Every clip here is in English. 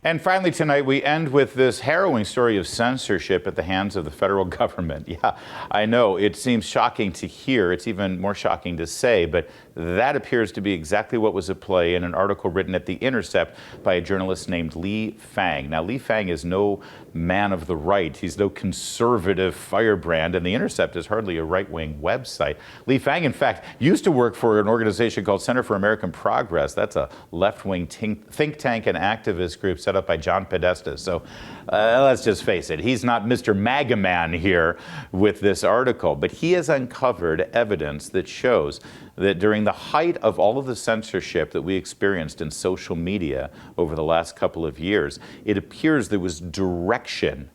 And finally tonight, we end with this harrowing story of censorship at the hands of the federal government. Yeah, I know, it seems shocking to hear. It's even more shocking to say, but that appears to be exactly what was at play in an article written at The Intercept by a journalist named Lee Fang. Now, Lee Fang is no man of the right. He's no conservative firebrand, and The Intercept is hardly a right-wing website. Lee Fang, in fact, used to work for an organization called Center for American Progress. That's a left-wing think tank and activist group set up by John Podesta. So let's just face it, he's not Mr. MAGA man here with this article, but he has uncovered evidence that shows that during the height of all of the censorship that we experienced in social media over the last couple of years, it appears there was direction,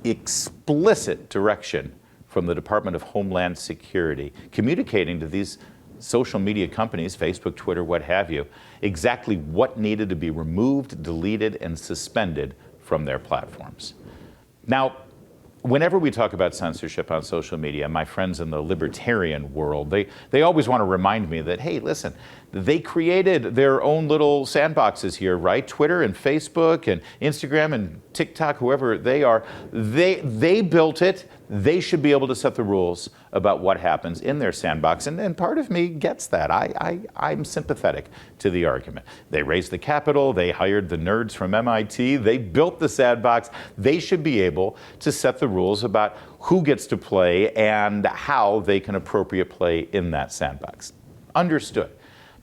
explicit direction, from the Department of Homeland Security, communicating to these social media companies, Facebook, Twitter, what have you, exactly what needed to be removed, deleted, and suspended from their platforms. Now, whenever we talk about censorship on social media, my friends in the libertarian world, they always want to remind me that, hey, listen, they created their own little sandboxes here, right? Twitter and Facebook and Instagram and TikTok, whoever they are, they built it. They should be able to set the rules about what happens in their sandbox. And part of me gets that. I'm sympathetic to the argument. They raised the capital. They hired the nerds from MIT. They built the sandbox. They should be able to set the rules about who gets to play and how they can appropriate play in that sandbox. Understood.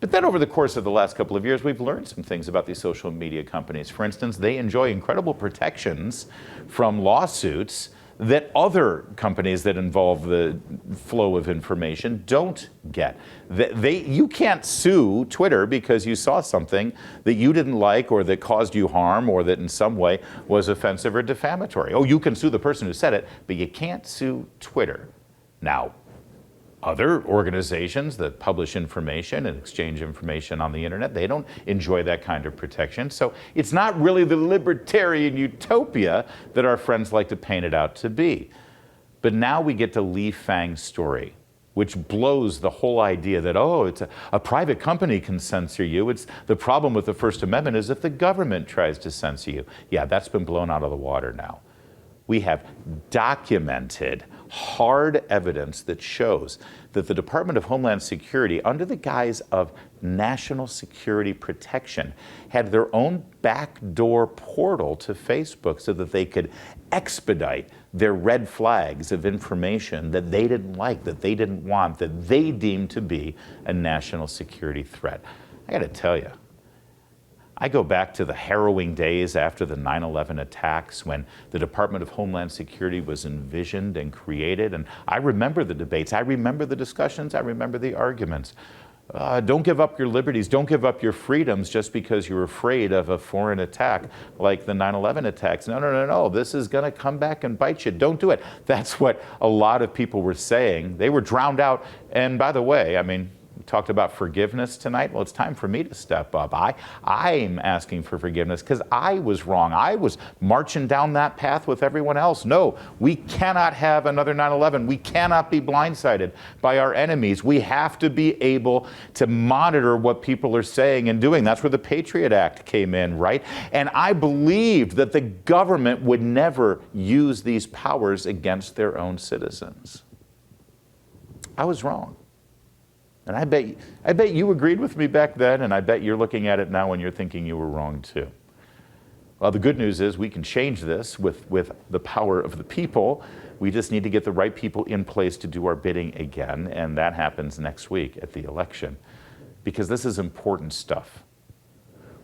But then over the course of the last couple of years, we've learned some things about these social media companies. For instance, they enjoy incredible protections from lawsuits that other companies that involve the flow of information don't get. You can't sue Twitter because you saw something that you didn't like or that caused you harm or that in some way was offensive or defamatory. Oh, you can sue the person who said it, but you can't sue Twitter. Now, other organizations that publish information and exchange information on the internet, they don't enjoy that kind of protection. So it's not really the libertarian utopia that our friends like to paint it out to be. But now we get to Lee Fang's story, which blows the whole idea that, oh, it's a private company can censor you. It's the problem with the First Amendment is if the government tries to censor you. Yeah, that's been blown out of the water now. We have documented hard evidence that shows that the Department of Homeland Security, under the guise of national security protection, had their own backdoor portal to Facebook so that they could expedite their red flags of information that they didn't like, that they didn't want, that they deemed to be a national security threat. I got to tell you, I go back to the harrowing days after the 9/11 attacks when the Department of Homeland Security was envisioned and created, and I remember the debates, I remember the discussions, I remember the arguments. Don't give up your liberties, don't give up your freedoms just because you're afraid of a foreign attack like the 9/11 attacks. No, this is going to come back and bite you. Don't do it. That's what a lot of people were saying. They were drowned out, and by the way, I mean, we talked about forgiveness tonight. Well, it's time for me to step up. I'm asking for forgiveness because I was wrong. I was marching down that path with everyone else. No, we cannot have another 9/11. We cannot be blindsided by our enemies. We have to be able to monitor what people are saying and doing. That's where the Patriot Act came in, right? And I believed that the government would never use these powers against their own citizens. I was wrong. And I bet you agreed with me back then, and I bet you're looking at it now and you're thinking you were wrong too. Well, the good news is we can change this with the power of the people. We just need to get the right people in place to do our bidding again, and that happens next week at the election. Because this is important stuff.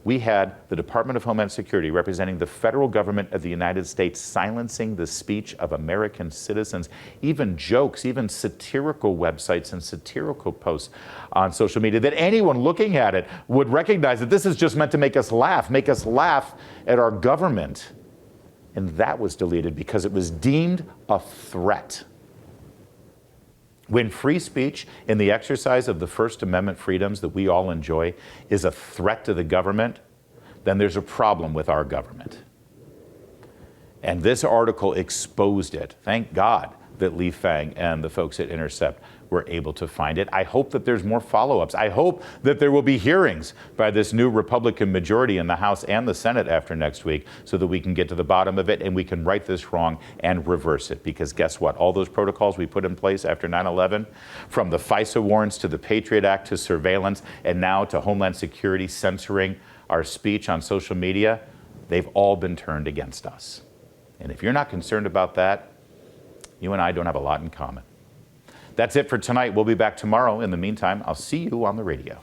We had the Department of Homeland Security representing the federal government of the United States silencing the speech of American citizens, even jokes, even satirical websites and satirical posts on social media, that anyone looking at it would recognize that this is just meant to make us laugh at our government. And that was deleted because it was deemed a threat. When free speech in the exercise of the First Amendment freedoms that we all enjoy is a threat to the government, then there's a problem with our government. And this article exposed it. Thank God that Lee Fang and the folks at Intercept were able to find it. I hope that there's more follow-ups. I hope that there will be hearings by this new Republican majority in the House and the Senate after next week so that we can get to the bottom of it and we can right this wrong and reverse it. Because guess what? All those protocols we put in place after 9/11, from the FISA warrants to the Patriot Act to surveillance and now to Homeland Security censoring our speech on social media, they've all been turned against us. And if you're not concerned about that, you and I don't have a lot in common. That's it for tonight. We'll be back tomorrow. In the meantime, I'll see you on the radio.